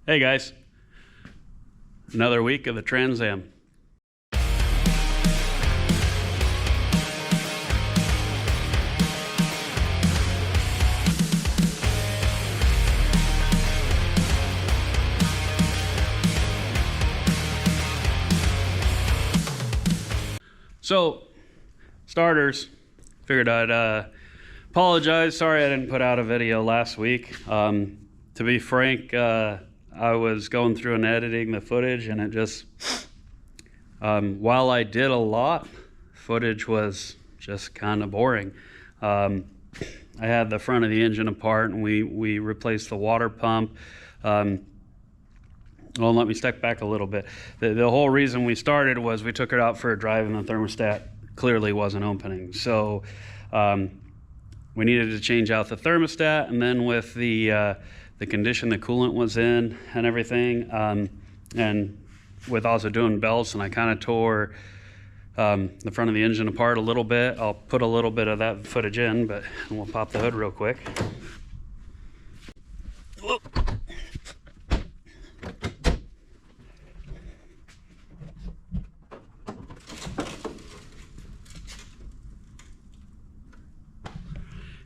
Hey guys, another week of the Trans Am. So, starters, figured I'd apologize. Sorry I didn't put out a video last week. To be frank, I was going through and editing the footage, and it just, while I did a lot, footage was just kind of boring. I had the front of the engine apart, and we replaced the water pump. Well, let me step back a little bit. The whole reason we started was we took it out for a drive, and the thermostat clearly wasn't opening. So we needed to change out the thermostat, and then with the condition the coolant was in and everything, and with also doing belts, and I kind of tore the front of the engine apart a little bit. I'll put a little bit of that footage in, but we'll pop the hood real quick. Whoop.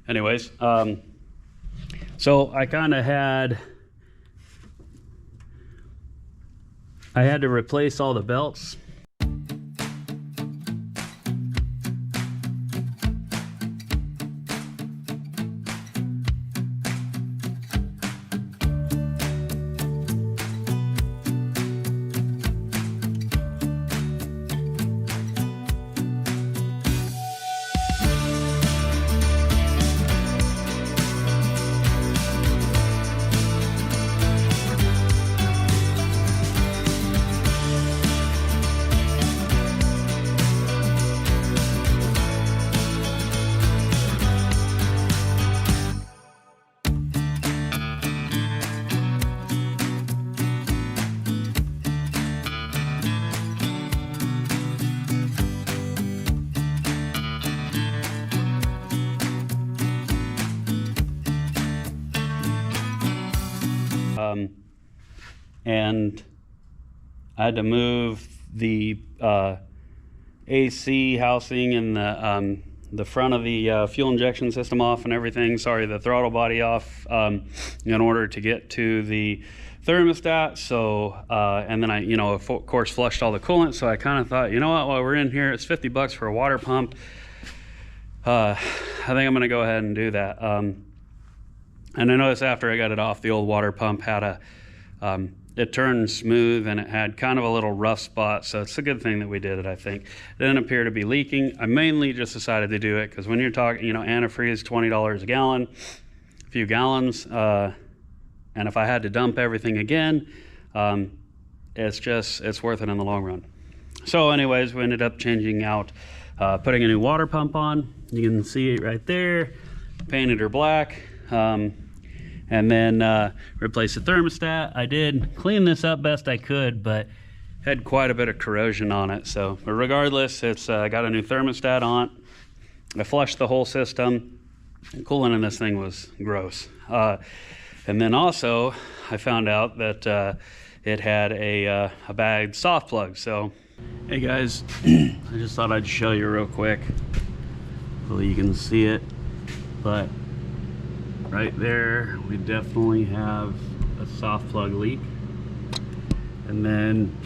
Anyways, so I kind of had to replace all the belts. And I had to move the AC housing and the front of the fuel injection system off and everything. Sorry, the throttle body off in order to get to the thermostat. So, and then I, of course, flushed all the coolant. So I kind of thought, you know what, while we're in here, it's $50 for a water pump. I think I'm going to go ahead and do that. And I noticed after I got it off, the old water pump had a it turned smooth, and it had kind of a little rough spot, so it's a good thing that we did it, I think. It didn't appear to be leaking. I mainly just decided to do it because when you're talking, antifreeze, $20 a gallon, a few gallons, and if I had to dump everything again, it's worth it in the long run. So anyways, we ended up changing out, putting a new water pump on. You can see it right there, painted her black. And then replace the thermostat. I did clean this up best I could, but had quite a bit of corrosion on it. So, but regardless, it's got a new thermostat on. I flushed the whole system. The coolant in this thing was gross. And then also, I found out that it had a bagged soft plug. So, hey guys, I just thought I'd show you real quick. Hopefully you can see it, but right there, we definitely have a soft plug leak. And then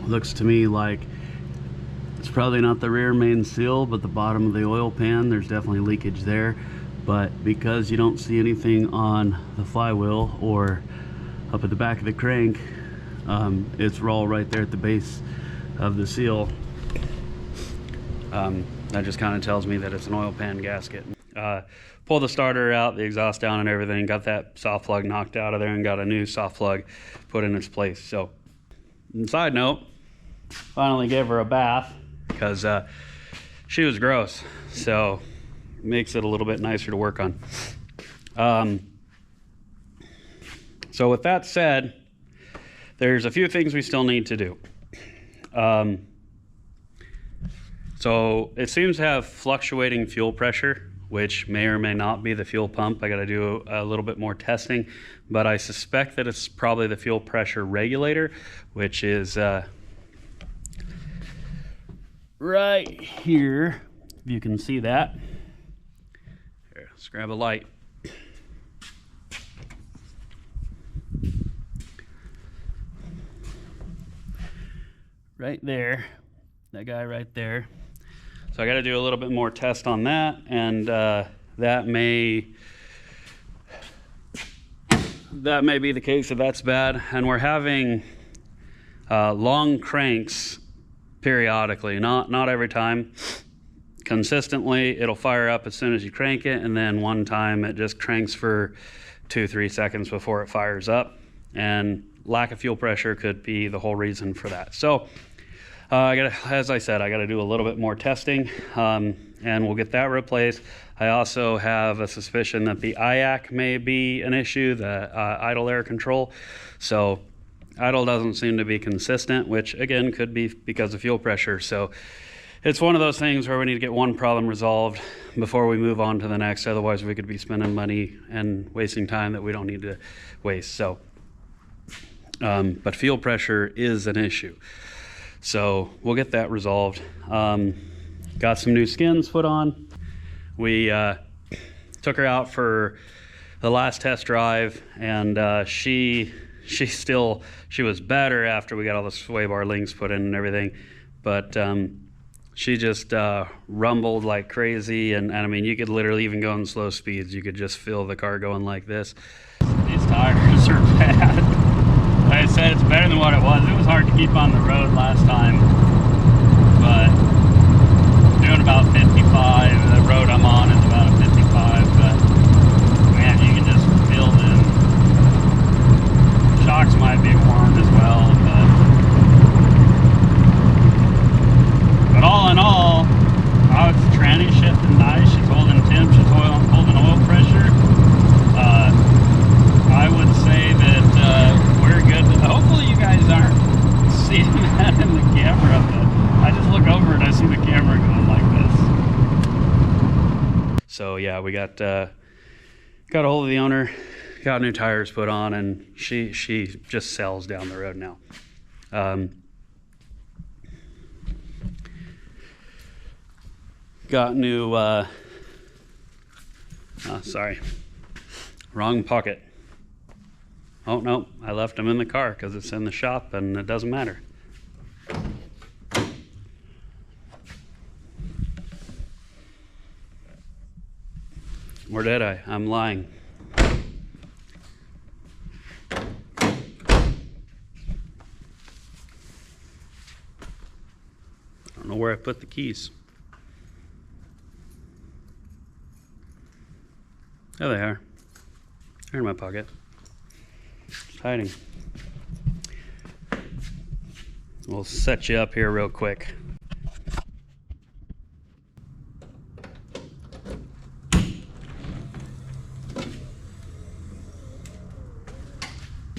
looks to me like it's probably not the rear main seal, but the bottom of the oil pan, there's definitely leakage there. But because you don't see anything on the flywheel or up at the back of the crank, it's all right there at the base of the seal. That just kind of tells me that it's an oil pan gasket. Pulled the starter out, the exhaust down and everything, got that soft plug knocked out of there and got a new soft plug put in its place. So, side note, finally gave her a bath because she was gross. So, makes it a little bit nicer to work on. So with that said, there's a few things we still need to do. So it seems to have fluctuating fuel pressure, which may or may not be the fuel pump. I got to do a little bit more testing, but I suspect that it's probably the fuel pressure regulator, which is right here, if you can see that. Here, let's grab a light. Right there, that guy right there. So I got to do a little bit more test on that, and that may be the case if that's bad. And we're having long cranks periodically, not every time. Consistently, it'll fire up as soon as you crank it, and then one time it just cranks for 2-3 seconds before it fires up. And lack of fuel pressure could be the whole reason for that. So as I said, I got to do a little bit more testing, and we'll get that replaced. I also have a suspicion that the IAC may be an issue, the idle air control. So idle doesn't seem to be consistent, which again could be because of fuel pressure. So it's one of those things where we need to get one problem resolved before we move on to the next. Otherwise, we could be spending money and wasting time that we don't need to waste. So, but fuel pressure is an issue. So we'll get that resolved. Got some new skins put on. We took her out for the last test drive, and she was better after we got all the sway bar links put in and everything. But she just rumbled like crazy, and I mean, you could literally even go in slow speeds. You could just feel the car going like this. These tires are bad. Like I said, it's better than what it was. It was hard to keep on the road last time, but doing about 55. The road I'm on is about a 55, but man, you can just feel them. Shocks might be warm as well, but all in all, it's tranny shifting nice. She's holding temp, she's holding oil pressure. I would say that we're good. Hopefully you guys aren't seeing that in the camera, but I just look over and I see the camera going like this. So yeah, we got a hold of the owner, got new tires put on, and she just sells down the road now. Got new sorry, wrong pocket. Oh no, I left them in the car because it's in the shop and it doesn't matter. Or did I? I'm lying. I don't know where I put the keys. There they are. They're in my pocket. Hiding. We'll set you up here real quick.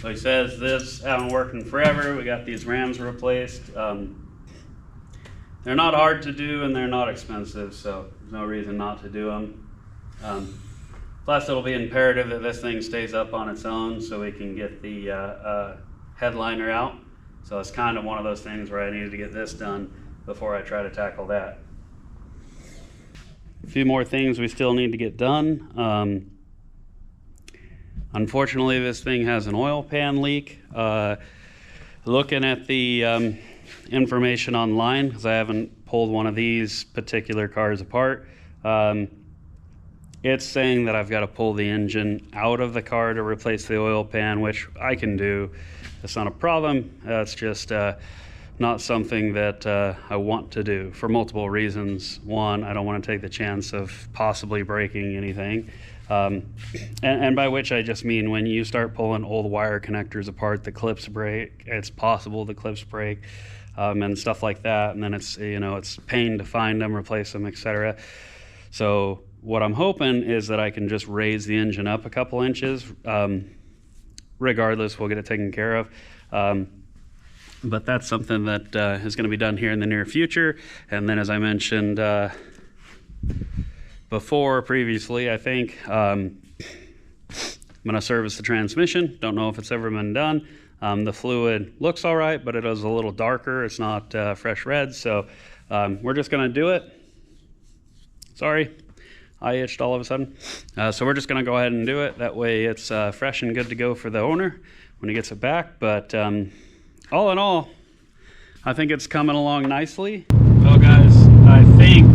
So he says this haven't worked in forever. We got these rams replaced. They're not hard to do and they're not expensive, so there's no reason not to do them. Plus, it'll be imperative that this thing stays up on its own so we can get the headliner out. So it's kind of one of those things where I needed to get this done before I try to tackle that. A few more things we still need to get done. Unfortunately, this thing has an oil pan leak. Looking at the information online, because I haven't pulled one of these particular cars apart, it's saying that I've got to pull the engine out of the car to replace the oil pan, which I can do. It's not a problem. It's just not something that I want to do for multiple reasons. One, I don't want to take the chance of possibly breaking anything. And by which I just mean when you start pulling old wire connectors apart, the clips break. It's possible the clips break and stuff like that. And then it's, you know, it's pain to find them, replace them, etc. So what I'm hoping is that I can just raise the engine up a couple inches. Regardless, we'll get it taken care of. But that's something that is going to be done here in the near future. And then, as I mentioned, previously, I think. I'm gonna service the transmission. Don't know if it's ever been done. The fluid looks all right, but it is a little darker. It's not fresh red, so we're just gonna do it. Sorry, I itched all of a sudden. So we're just gonna go ahead and do it. That way it's fresh and good to go for the owner when he gets it back. But all in all, I think it's coming along nicely. Well guys, I think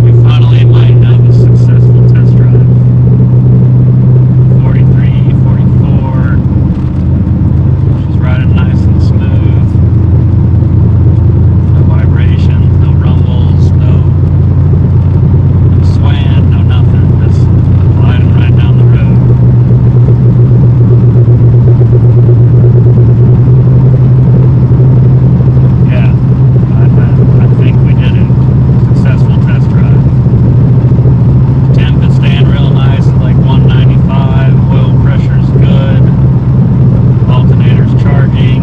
we finally might have a successful test drive. 43, 44, she's riding nice and smooth. No vibrations, no rumbles, no swaying, no nothing. Just gliding right down the road. Yeah, I think we did a successful test drive. Temp is staying real nice at like 195. Oil pressure's good. Alternator's charging.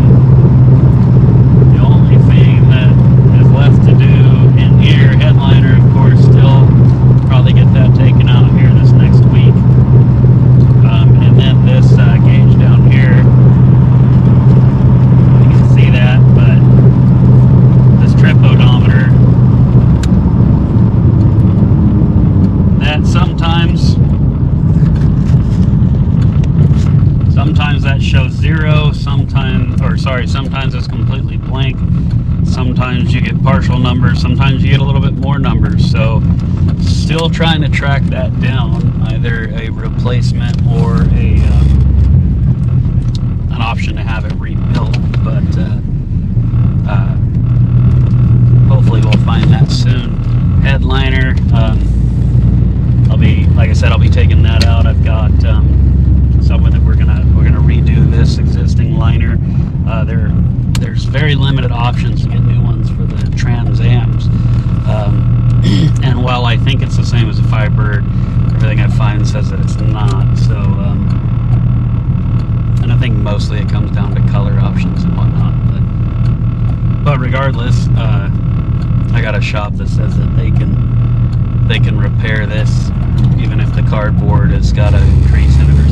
The only thing that is left to do in here, headliner, of course, still probably get that taken out here this next week. And then this gauge down here, you can see that, but this trip odometer, that sometimes that shows 0, sometimes it's completely blank, sometimes you get partial numbers, sometimes you get a little bit more numbers. So still trying to track that down, either a replacement or an option to have it rebuilt, but hopefully we'll find that soon. Headliner, like I said, I'll be taking that out. I've got somewhere that we're gonna redo this existing liner. There's very limited options to get new ones for the Trans Ams, and while I think it's the same as a Firebird, everything I find says that it's not. So, and I think mostly it comes down to color options and whatnot. But regardless, I got a shop that says that they can repair this even if the cardboard has got a crease in it or